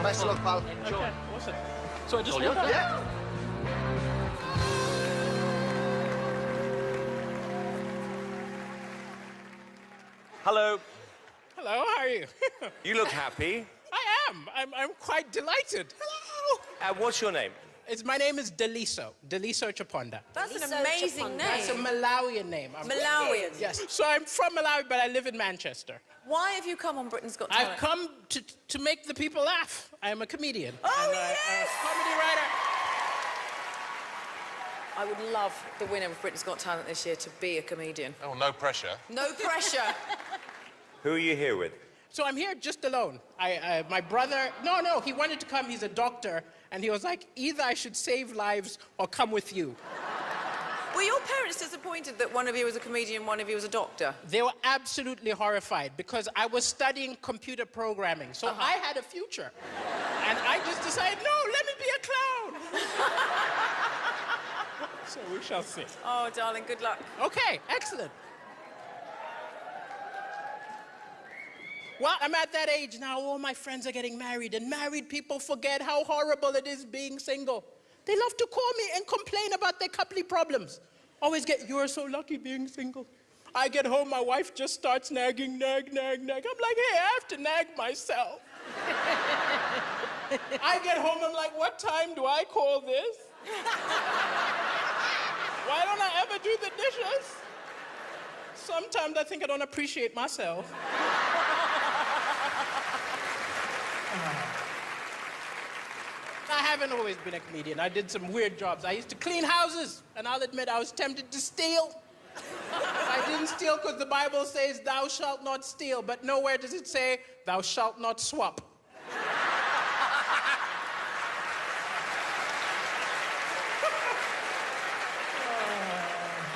Best of luck, pal. Enjoy. Okay, awesome. So I just All yours? walk up? Yeah. Hello. Hello, how are you? You look happy. I am. I'm quite delighted. Hello. What's your name? My name is Daliso. Daliso Chopada. That's an Daliso amazing chopada. name. That's a Malawian name. Malawian. Yes. So I'm from Malawi, but I live in Manchester. Why have you come on Britain's Got Talent? I've come to make the people laugh. I am a comedian. Oh, and yes! I'm a comedy writer. I would love the winner of Britain's Got Talent this year to be a comedian. Oh, no pressure. No pressure. Who are you here with? So I'm here just alone. My brother, no, he wanted to come. He's a doctor. And he was like, either I should save lives or come with you. Were your parents disappointed that one of you was a comedian, one of you was a doctor? They were absolutely horrified because I was studying computer programming. So I had a future. And I just decided, no, let me be a clown. So we shall see. Oh, darling, good luck. Okay, excellent. Well, I'm at that age now, all my friends are getting married, and married people forget how horrible it is being single. They love to call me and complain about their coupley problems. Always get, you're so lucky being single. I get home, my wife just starts nagging, nag. I'm like, hey, I have to nag myself. I get home, I'm like, what time do I call this? Why don't I ever do the dishes? Sometimes I think I don't appreciate myself. I haven't always been a comedian. I did some weird jobs. I used to clean houses, and I'll admit I was tempted to steal. I didn't steal because the Bible says, thou shalt not steal, but nowhere does it say, thou shalt not swap.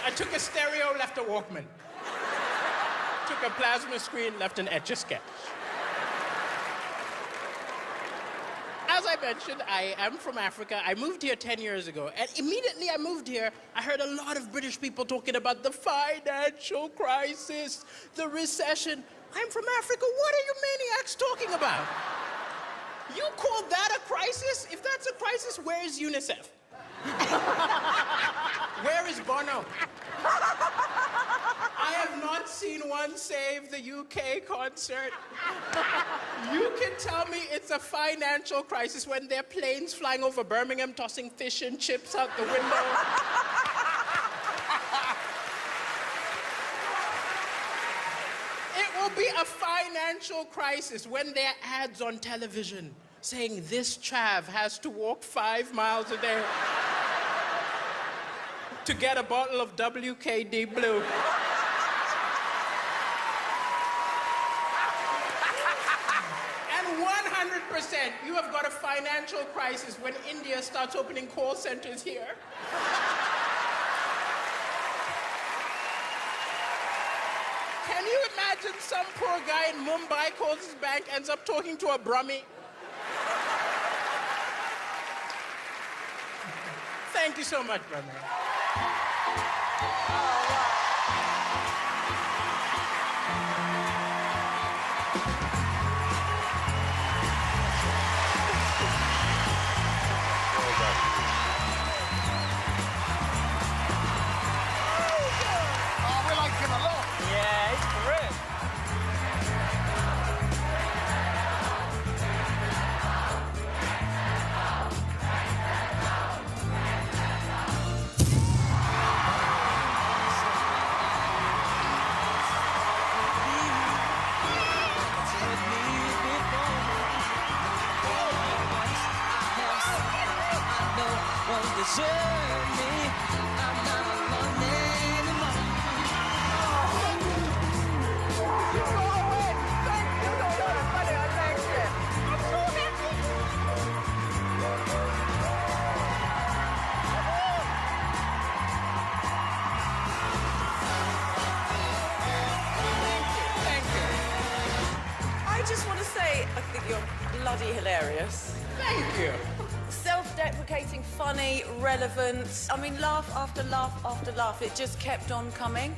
I took a stereo, left a Walkman. Took a plasma screen, left an Etch-a-Sketch. As I mentioned, I am from Africa. I moved here 10 years ago. And immediately I moved here, I heard a lot of British people talking about the financial crisis, the recession. I'm from Africa. What are you maniacs talking about? You call that a crisis? If that's a crisis, where is UNICEF? Where is Bono? I have not seen one save the UK concert. You can tell me it's a financial crisis when there are planes flying over Birmingham tossing fish and chips out the window. It will be a financial crisis when there are ads on television saying this chav has to walk 5 miles a day to get a bottle of WKD Blue. And 100%, you have got a financial crisis when India starts opening call centers here. Can you imagine some poor guy in Mumbai calls his bank, ends up talking to a Brahmi? Thank you so much, brother. Oh, we like him a lot. Yeah, it's great. I just want to say, I think you're bloody hilarious. Thank you. Self-deprecating, funny, relevant. I mean, laugh after laugh after laugh. It just kept on coming.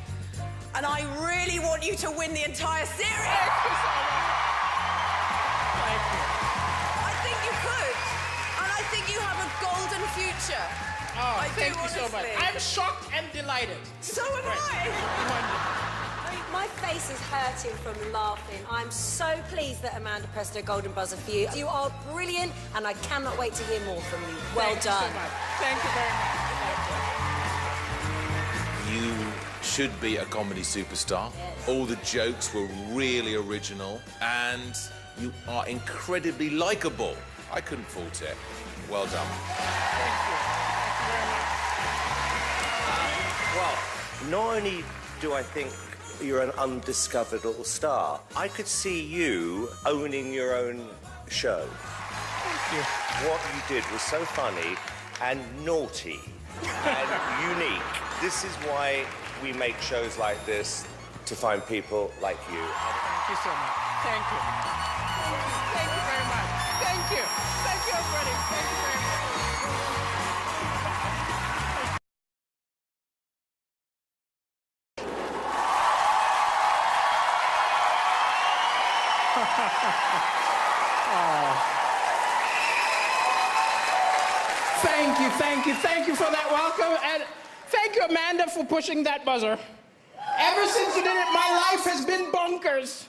And I really want you to win the entire series. Thank you. I think you so much. Honestly. I'm shocked and delighted. So am I. I mean, my face is hurting from laughing. I'm so pleased that Amanda pressed her golden buzzer for you. You are brilliant, and I cannot wait to hear more from you. Well Thank done. you so much. Thank you very much. You should be a comedy superstar. Yes. All the jokes were really original, and you are incredibly likable. I couldn't fault it. Well done. Well, not only do I think you're an undiscovered little star, I could see you owning your own show. Thank you. What you did was so funny and naughty and unique. This is why we make shows like this, to find people like you. Thank you so much. Thank you. Thank you very much. Thank you. Thank you, everybody. Thank you very much. Thank you for that welcome, and thank you, Amanda, for pushing that buzzer. Ever since you did it, my life has been bonkers.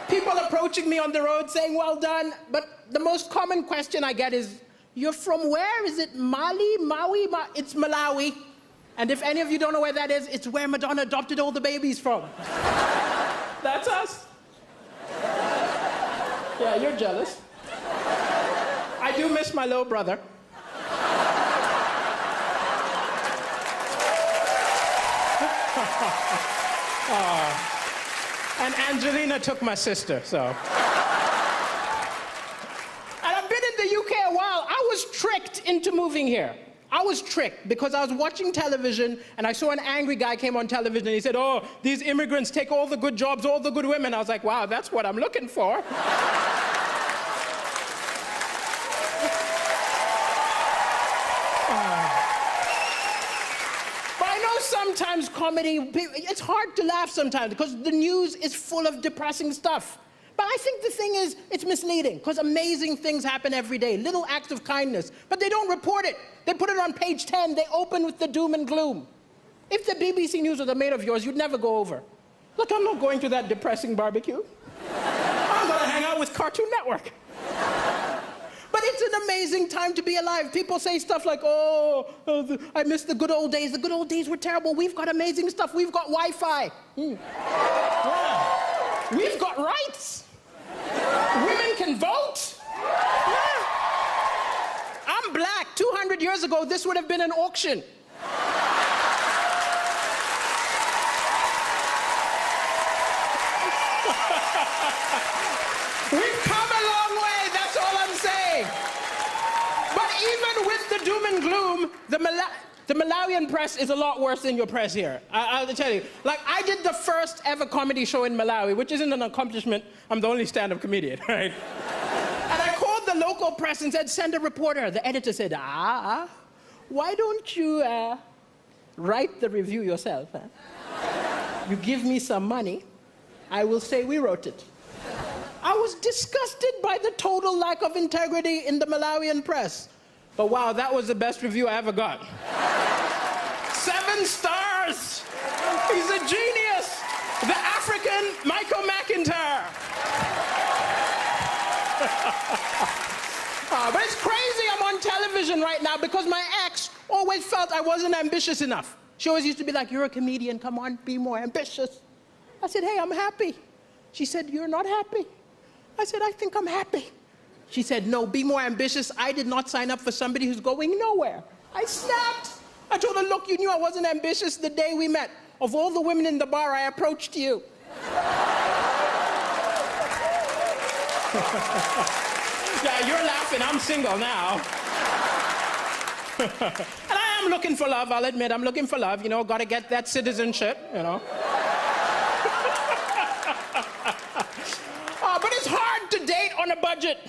People approaching me on the road saying, well done, but the most common question I get is, you're from where? Is it Mali, Maui? It's Malawi. And if any of you don't know where that is, it's where Madonna adopted all the babies from. That's us. Yeah, you're jealous. I do miss my little brother. And Angelina took my sister, so. And I've been in the UK a while. I was tricked into moving here. I was tricked because I was watching television and I saw an angry guy came on television and he said, oh, these immigrants take all the good jobs, all the good women. I was like, wow, that's what I'm looking for. Sometimes comedy, it's hard to laugh sometimes because the news is full of depressing stuff. But I think the thing is, it's misleading because amazing things happen every day, little acts of kindness, but they don't report it. They put it on page 10, they open with the doom and gloom. If the BBC News was a mate of yours, you'd never go over. Look, I'm not going to that depressing barbecue. I'm going to hang out with Cartoon Network. But it's an amazing time to be alive. People say stuff like, I miss the good old days. The good old days were terrible. We've got amazing stuff. We've got Wi-Fi. Yeah. We've got rights. Women can vote. Yeah. I'm black. 200 years ago, this would have been an auction. We've come a long way, that's all I'm saying. But even with the doom and gloom, the Malawian press is a lot worse than your press here. I'll tell you. Like, I did the first ever comedy show in Malawi, which isn't an accomplishment. I'm the only stand-up comedian, right? And I called the local press and said, send a reporter. The editor said, why don't you write the review yourself? Huh? You give me some money, I will say we wrote it. I was disgusted by the total lack of integrity in the Malawian press. But wow, that was the best review I ever got. 7 stars! He's a genius! The African Michael McIntyre! But it's crazy I'm on television right now because my ex always felt I wasn't ambitious enough. She always used to be like, you're a comedian, come on, be more ambitious. I said, hey, I'm happy. She said, you're not happy. I said, I think I'm happy. She said, no, be more ambitious. I did not sign up for somebody who's going nowhere. I snapped. I told her, look, you knew I wasn't ambitious the day we met. Of all the women in the bar, I approached you. Yeah, you're laughing. I'm single now. And I am looking for love, I'll admit. I'm looking for love, you know, gotta get that citizenship, you know. But it's hard to date on a budget.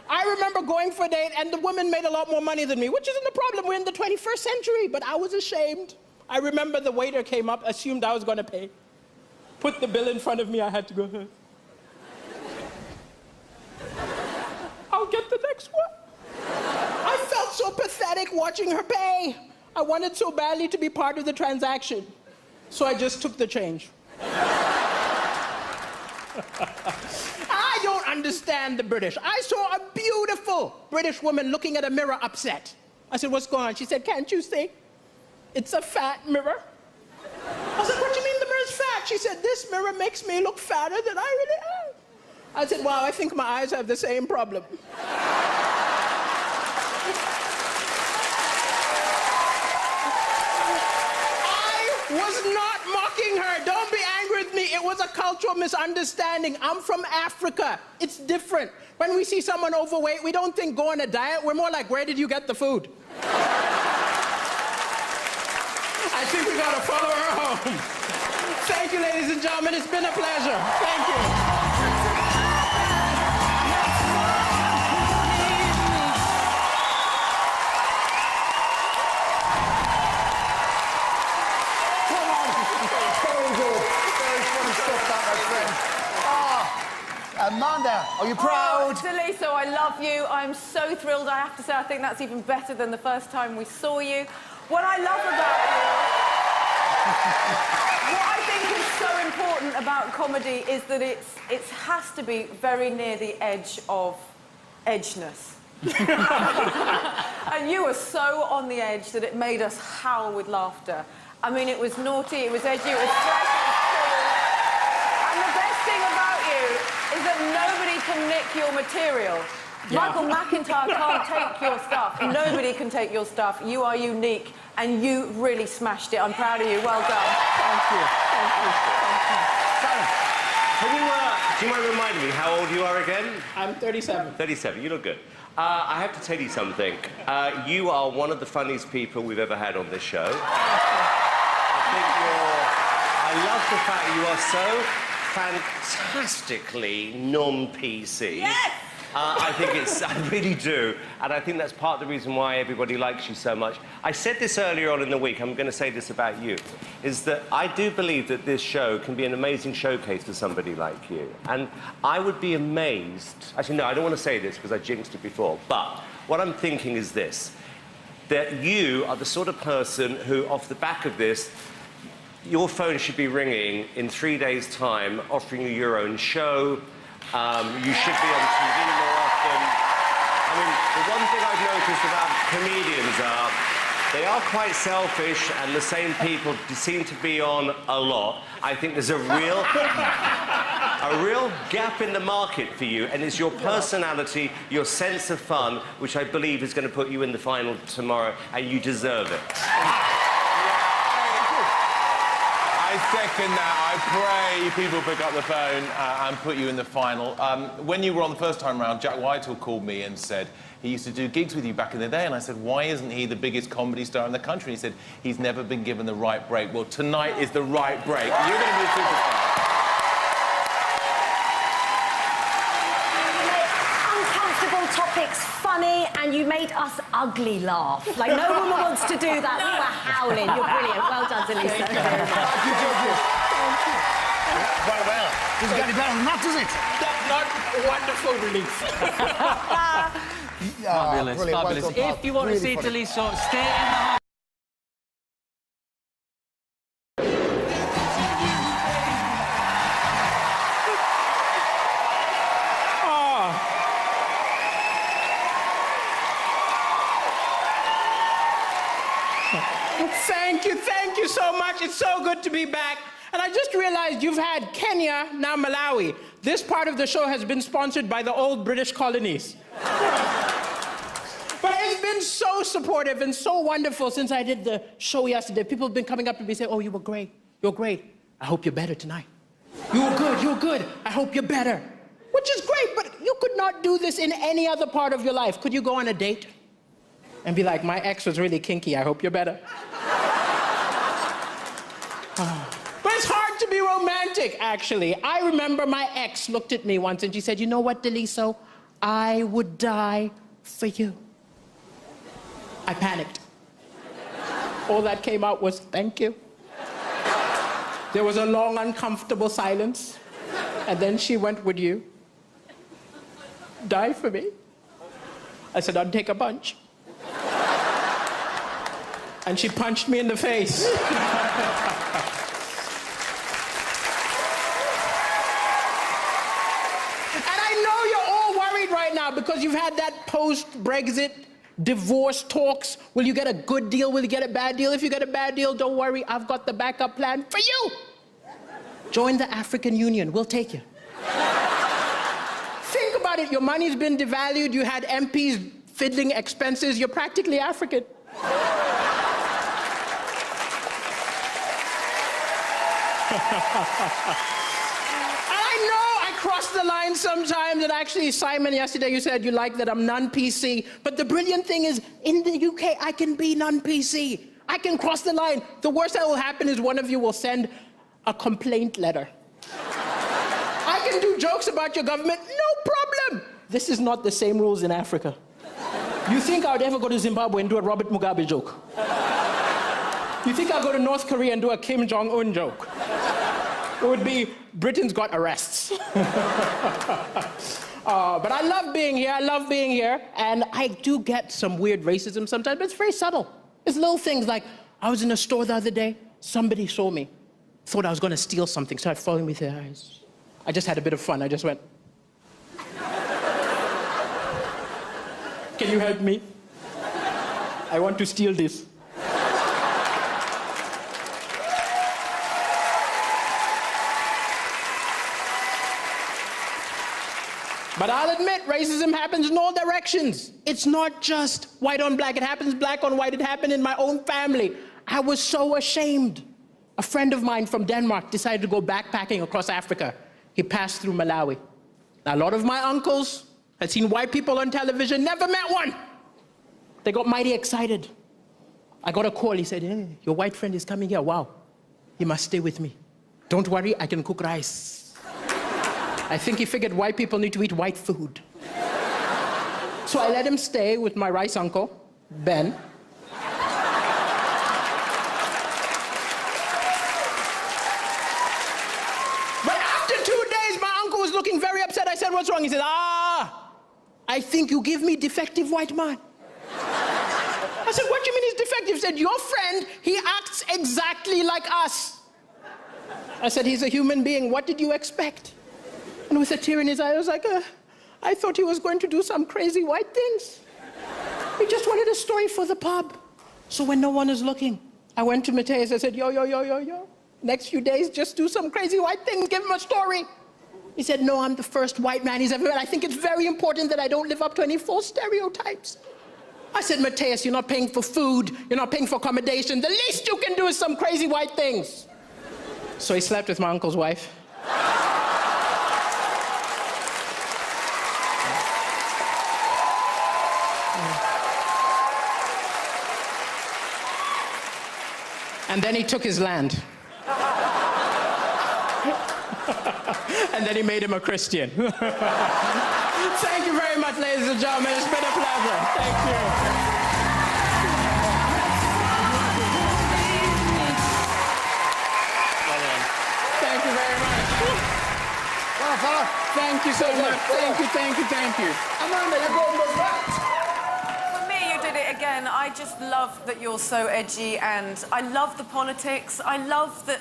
I remember going for a date and the woman made a lot more money than me, which isn't a problem. We're in the 21st century, but I was ashamed. I remember the waiter came up, assumed I was gonna pay. Put the bill in front of me, I had to go, I'll get the next one. I felt so pathetic watching her pay. I wanted so badly to be part of the transaction. So I just took the change. I don't understand the British. I saw a beautiful British woman looking at a mirror upset. I said, what's going on? She said, can't you see? It's a fat mirror. I said, what do you mean the mirror's fat? She said, this mirror makes me look fatter than I really am. I said, wow, I think my eyes have the same problem. I was not mocking her. Don't be angry with me. It was a cultural misunderstanding. I'm from Africa. It's different. When we see someone overweight, we don't think go on a diet. We're more like, where did you get the food? I think we gotta follow her home. Thank you, ladies and gentlemen. It's been a pleasure. Thank you. Amanda, are you proud? Oh, Daliso, I love you. I'm so thrilled. I have to say, I think that's even better than the first time we saw you. What I love about you, what I think is so important about comedy is that it has to be very near the edge of edgeness. And you were so on the edge that it made us howl with laughter. I mean, it was naughty, it was edgy, it was fresh, it was cool. And the best thing about you is that nobody can nick your material. Yeah. Michael McIntyre can't take your stuff. Nobody can take your stuff. You are unique, and you really smashed it. I'm proud of you. Well done. Thank you. Thank you. Thank you. Do you mind reminding me how old you are again? I'm 37. 37. You look good. I have to tell you something. You are one of the funniest people we've ever had on this show. I love the fact you are so fantastically non-PC. Yes! I really do. And I think that's part of the reason why everybody likes you so much. I said this earlier on in the week, I'm going to say this about you, is that I do believe that this show can be an amazing showcase for somebody like you. And I would be amazed... Actually, no, I don't want to say this because I jinxed it before, but what I'm thinking is this, that you are the sort of person who, off the back of this, your phone should be ringing in 3 days' time, offering you your own show. You should be on TV more often. I mean, the one thing I've noticed about comedians are they are quite selfish, and the same people seem to be on a lot. I think there's a real gap in the market for you, and it's your personality, your sense of fun, which I believe is going to put you in the final tomorrow, and you deserve it. I second that. I pray people pick up the phone and put you in the final. When you were on the first time round, Jack Whitehall called me and said he used to do gigs with you back in the day, and I said, why isn't he the biggest comedy star in the country? He said, he's never been given the right break. Well, tonight is the right break. You're going to be a superstar. Uncomfortable topics funny, and you made us ugly laugh. Like, no woman wants to do that. We were howling. You're brilliant. Well done, Daliso. Well, doesn't get any better than that, does it? Not wonderful relief. Fabulous, brilliant. fabulous. Well done, If you want really to see funny. Daliso, stay in the house. Thank you so much. It's so good to be back. And I just realized you've had Kenya, now Malawi. This part of the show has been sponsored by the old British colonies. But it's been so supportive and so wonderful since I did the show yesterday. People have been coming up to me saying, oh, you were great. You're great. I hope you're better tonight. You were good. You're good. I hope you're better. Which is great, but you could not do this in any other part of your life. Could you go on a date and be like, my ex was really kinky. I hope you're better. But it's hard to be romantic, actually. I remember my ex looked at me once and she said, you know what, Daliso? I would die for you. I panicked. All that came out was, thank you. There was a long, uncomfortable silence. And then she went, would you die for me? I said, I'd take a bunch. And she punched me in the face. And I know you're all worried right now because you've had that post-Brexit divorce talks. Will you get a good deal? Will you get a bad deal? If you get a bad deal, don't worry. I've got the backup plan for you. Join the African Union. We'll take you. Think about it. Your money's been devalued. You had MPs fiddling expenses. You're practically African. I know I crossed the line sometimes, and actually, Simon, yesterday you said you like that I'm non-PC, but the brilliant thing is, in the UK, I can be non-PC. I can cross the line. The worst that will happen is one of you will send a complaint letter. I can do jokes about your government, no problem. This is not the same rules in Africa. You think I would ever go to Zimbabwe and do a Robert Mugabe joke? You think I'll go to North Korea and do a Kim Jong-un joke? It would be, Britain's got arrests. But I love being here, and I do get some weird racism sometimes, but it's very subtle. It's little things like, I was in a store the other day, somebody saw me, thought I was gonna steal something, started following me through the eyes. I just had a bit of fun, I just went, can you help me? I want to steal this. But I'll admit, racism happens in all directions. It's not just white on black. It happens black on white. It happened in my own family. I was so ashamed. A friend of mine from Denmark decided to go backpacking across Africa. He passed through Malawi. Now, a lot of my uncles had seen white people on television, never met one. They got mighty excited. I got a call. He said, hey, your white friend is coming here. Wow. He must stay with me. Don't worry, I can cook rice. I think he figured white people need to eat white food. So I let him stay with my rice uncle, Ben. But after 2 days, my uncle was looking very upset. I said, what's wrong? He said, I think you give me defective white man. I said, what do you mean he's defective? He said, your friend, he acts exactly like us. I said, he's a human being. What did you expect? And with a tear in his eye, I was like, I thought he was going to do some crazy white things. He just wanted a story for the pub. So when no one is looking, I went to Mateus. I said, yo. Next few days, just do some crazy white things. Give him a story. He said, no, I'm the first white man he's ever met. I think it's very important that I don't live up to any false stereotypes. I said, Mateus, you're not paying for food. You're not paying for accommodation. The least you can do is some crazy white things. So he slept with my uncle's wife. And then he took his land. And then he made him a Christian. Thank you very much, ladies and gentlemen. It's been a pleasure. Thank you. Thank you very much. Well, fella. Thank you so much. Thank you. Amanda, you're going to back. For me, you did it again. I just love that you're so edgy, and I love the politics. I love that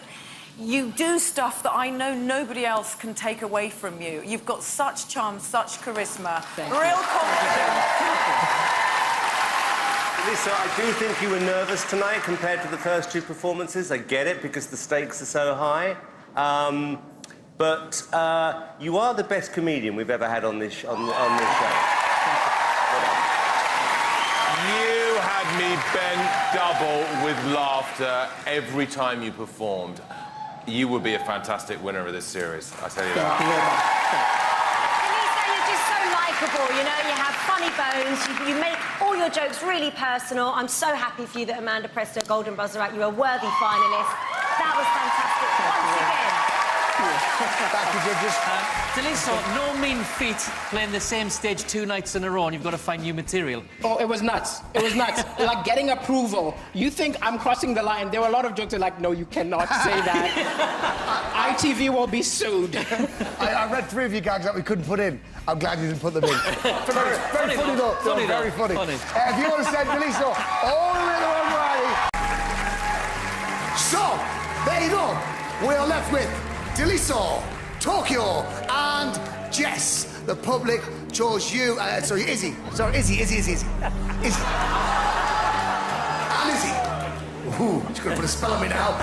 you do stuff that I know nobody else can take away from you. You've got such charm, such charisma, real confidence. Daliso, I do think you were nervous tonight compared to the first two performances. I get it, because the stakes are so high. But you are the best comedian we've ever had on this show. You had me bent double with laughter every time you performed. You would be a fantastic winner of this series, I tell you that. Daliso, you're just so likeable, you know? You have funny bones, you make all your jokes really personal. I'm so happy for you that Amanda pressed her golden buzzer out. You're a worthy finalist. That was fantastic. Once again. Thank you, judges. Daliso, no mean feat playing the same stage 2 nights in a row, and you've got to find new material. Oh, it was nuts. It was nuts. Like getting approval. You think I'm crossing the line. There were a lot of jokes that like, no, you cannot say that. ITV will be sued. I read 3 of your gags that we couldn't put in. I'm glad you didn't put them in. Very funny though. Very funny. If you want to send Daliso all the way to So, there you go. We are left with Daliso, Tokyo, and Jess. The public chose you. Sorry, Izzy. Sorry, Izzy. Izzy. And Izzy. Ooh, she's going to put a spell on me now.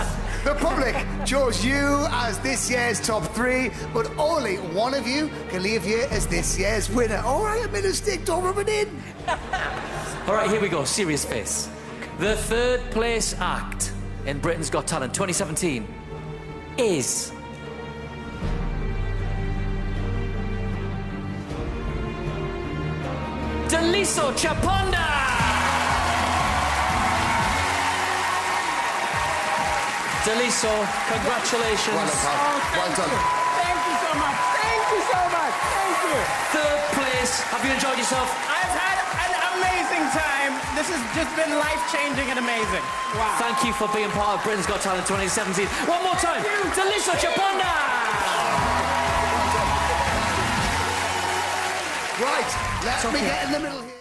The public chose you as this year's top 3, but only one of you can leave here as this year's winner. All right, I'm in a stick, don't rub it in. All right, here we go. Serious face. The third place act in Britain's Got Talent 2017 is... Daliso Chopada! Daliso, congratulations. Well done, pal. Well done. Thank you so much. Thank you so much. Thank you. Third place. Have you enjoyed yourself? I've had an amazing time. This has just been life-changing and amazing. Wow. Thank you for being part of Britain's Got Talent 2017. One more time. Daliso Chopada! Right, let me get in the middle here.